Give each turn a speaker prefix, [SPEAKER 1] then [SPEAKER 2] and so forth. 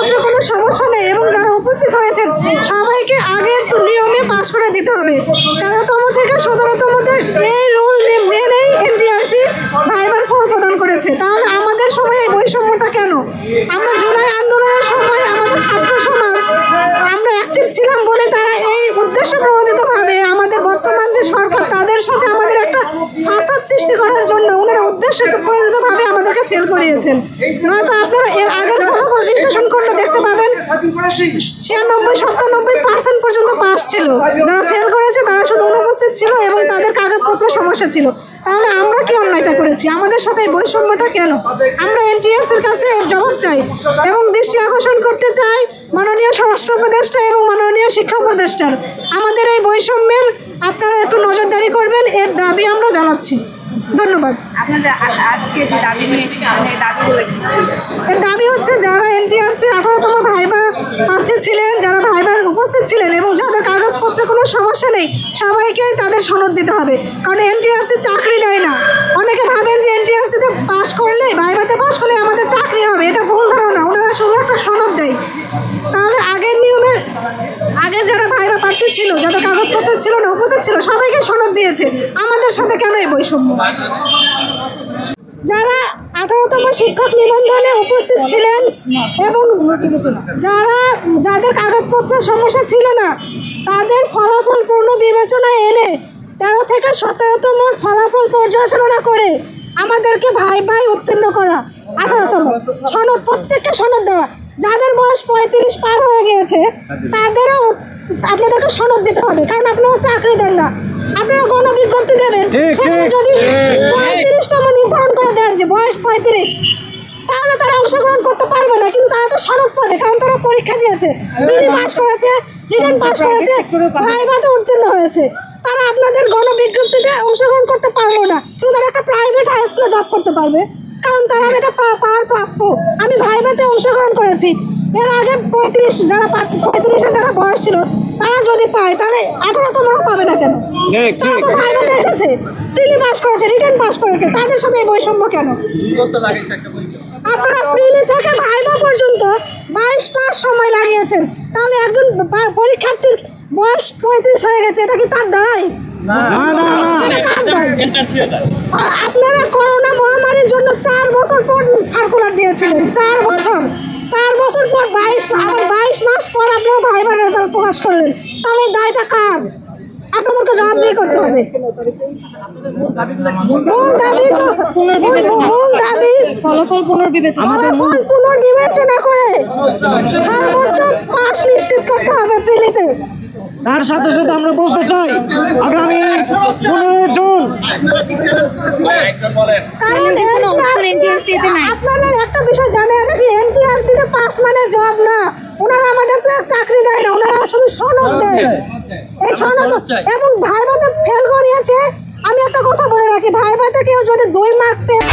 [SPEAKER 1] কাগজপত্রের কোনো সমস্যা নেই এবং যারা উপস্থিত হয়েছেন সবাইকে আগের নিয়মে পাশ করে দিতে হবে। 13তম থেকে 17তম এই রুল মেনেই এনটিআরসি ভাইবার ফল প্রদান করেছে। তাহলে আমাদের সময় এই বৈষম্যটা কেন? আমরা জুলাই আন্দোলনের সময় আমাদের ছাত্র সমাজ আমরা অ্যাক্টিভ ছিলাম বলে তারা এই উদ্দেশ্য প্রণোদিতভাবে আমাদের বর্তমান যে সরকার তাদের সাথে আমাদের একটা ফাসাদ সৃষ্টি করার জন্য ওনারা উদ্দেশ্য প্রণোদিতভাবে আমাদেরকে ফেল করিয়েছেন। নয়তো আপনারা এর আগের ফলাফল বিশ্লেষণ করলে দেখতে পাবেন 96-97% পর্যন্ত পাস ছিল। যারা ফেল করেছে তারা শুধু অনুপস্থিত ছিল এবং তাদের কাগজপত্রের সমস্যা ছিল। তাহলে আমরা কি অন্যায়টা করেছি? আমাদের সাথে এই বৈষম্যটা কেন? আমরা এনটিআরসির কাছে জবাব চাই এবং দৃষ্টি আকর্ষণ করতে চাই মাননীয় স্বরাষ্ট্র উপদেষ্টা এবং মাননীয় শিক্ষা উপদেষ্টার। আমাদের এই বৈষম্যের আপনারা একটু নজরদারি করবেন, এর দাবি আমরা জানাচ্ছি। ধন্যবাদ। এর দাবি হচ্ছে যারা এনটিআরসি 18তম ভাইবা প্রার্থী ছিলেন, যারা ভাইবা উপস্থিত ছিলেন এবং যাদের কাগজপত্রে কোনো সমস্যা নেই সবাইকেই তাদের সনদ দিতে হবে। কারণ এনটিআরসি চাকরি দেয় না। অনেকে ভাবেন যে এনটিআরসিতে পাশ করলে ভাইবাতে পাশ করলে আমাদের চাকরি হবে, এটা ভুল ধারণা। ওনারা শুধু একটা সনদ দেয়। তাহলে আগের নিয়মে আগে যারা ভাইবা প্রার্থী ছিল যাদের কাগজপত্র ছিল না উপস্থিত ছিল সবাইকে সনদ দিয়েছে। আমাদের সাথে কেন এই বৈষম্য? যারা 18তম শিক্ষক নিবন্ধনে উপস্থিত ছিলেন এবং যাদের কাগজপত্রের সমস্যা ছিল না তাদের ফলাফল পূর্ণ বিবেচনায় এনে 13 থেকে 17তম ফলাফল পর্যালোচনা করে আমাদেরকে ভাই উত্তীর্ণ করা। 18তম সনদ, প্রত্যেককে সনদ দেওয়া। যাদের বয়স 35 পার হয়ে গিয়েছে তাদেরও আপনাদেরকে সনদ দিতে হবে, কারণ আপনারা চাকরি দেন না। আপনারা গণবিজ্ঞপ্তি দেবেন, সেখানে যদি 35তম নির্ধারণ করে দেন যে বয়স 35, তাহলে তারা অংশগ্রহণ করতে পারবে না, কিন্তু তারা তো সনদ পাবে কারণ তারা পরীক্ষা দিয়েছে, প্রিলি পাস করেছে, রিটেন পাস করেছে, ভাইভাতে উত্তীর্ণ হয়েছে। তারা আপনাদের গণবিজ্ঞপ্তিতে অংশগ্রহণ করতে পারলো না, কিন্তু তারা একটা প্রাইভেট হাই স্কুলে জব করতে পারবে, কারণ তারা এটা পাওয়ার প্রাপ্য। আমি ভাইভাতে অংশগ্রহণ করেছি, এর আগে 35 যারা বয়স ছিল তারা যদি পায় তাহলে 18তমরা পাবে না কেন? তারা তো ভাইভাতে এসেছে, প্রিলি পাস করেছে, রিটেন পাস করেছে, তাদের সাথে এই বৈষম্য কেন? আপনারা প্রিলি থেকে ভাইভা পর্যন্ত 22 মাস সময় লাগিয়েছেন, তাহলে একজন পরীক্ষার্থীর বয়স 35 হয়ে গেছে, এটা কি তার দায়? আপনারা করোনা মহামারীর জন্য 4 বছর পর সার্কুলার দিয়েছিলেন, 4 বছর পর 22 মাস পর আপনারা ভাইবার রেজাল্ট প্রকাশ করলেন, তাহলে দায়টা কার? আপনাদেরকে জবাবদিহি করতে হবে। মূল দাবি ফলাফল পুনর্বিবেচনা করে সর্বোচ্চ পাস নিশ্চিত করতে হবে প্রিলিতে।
[SPEAKER 2] তার সাথে সাথে আমরা বলতে চাই আগামী 15 জুন
[SPEAKER 1] আপনারা একটা বিষয় জানেন নাকি, এনটিআরসিতে পাস মানে জব না। ওনারা আমাদের চাকরি দেয় না, ওনারা শুধু সনদ দেয়। এই সনদ এবং ভাইভাতে ফেল করিয়েছে। আমি একটা কথা বলে রাখি, ভাইভাতে কেউ যদি 2 মার্ক পেয়ে